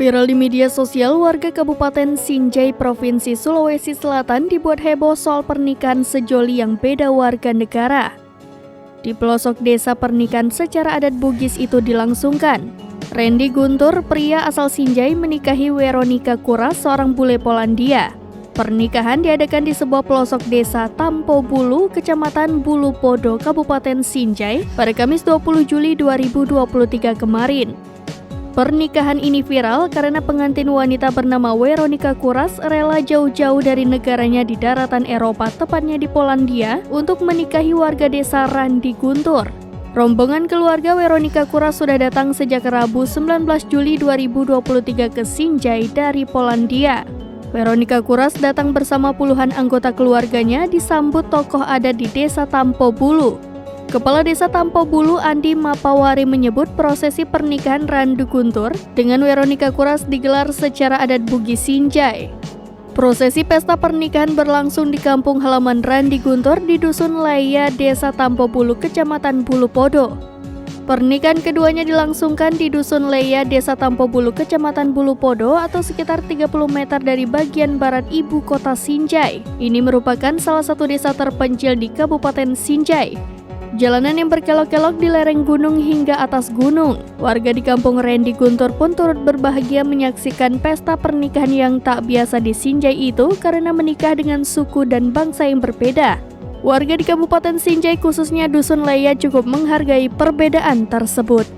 Viral di media sosial, warga Kabupaten Sinjai, Provinsi Sulawesi Selatan dibuat heboh soal pernikahan sejoli yang beda warga negara. Di pelosok desa pernikahan secara adat Bugis itu dilangsungkan. Randy Guntur, pria asal Sinjai, menikahi Weronika Kuras, seorang bule Polandia. Pernikahan diadakan di sebuah pelosok desa Tampo Bulu, Kecamatan Bulu Podo, Kabupaten Sinjai, pada Kamis 20 Juli 2023 kemarin. Pernikahan ini viral karena pengantin wanita bernama Weronika Kuras rela jauh-jauh dari negaranya di daratan Eropa, tepatnya di Polandia, untuk menikahi warga desa Randy Guntur. Rombongan keluarga Weronika Kuras sudah datang sejak Rabu 19 Juli 2023 ke Sinjai dari Polandia. Weronika Kuras datang bersama puluhan anggota keluarganya disambut tokoh adat di desa Tampo Bulu. Kepala Desa Tampo Bulu, Andi Mapawari, menyebut prosesi pernikahan Randy Guntur dengan Weronika Kuras digelar secara adat Bugis Sinjai. Prosesi pesta pernikahan berlangsung di kampung halaman Randy Guntur di Dusun Laya, Desa Tampo Bulu, Kecamatan Bulu Podo. Pernikahan keduanya dilangsungkan di Dusun Laya, Desa Tampo Bulu, Kecamatan Bulu Podo, atau sekitar 30 meter dari bagian barat ibu kota Sinjai. Ini merupakan salah satu desa terpencil di Kabupaten Sinjai. Jalanan yang berkelok-kelok di lereng gunung hingga atas gunung. Warga di kampung Randy Guntur pun turut berbahagia menyaksikan pesta pernikahan yang tak biasa di Sinjai itu karena menikah dengan suku dan bangsa yang berbeda. Warga di Kabupaten Sinjai, khususnya Dusun Laya, cukup menghargai perbedaan tersebut.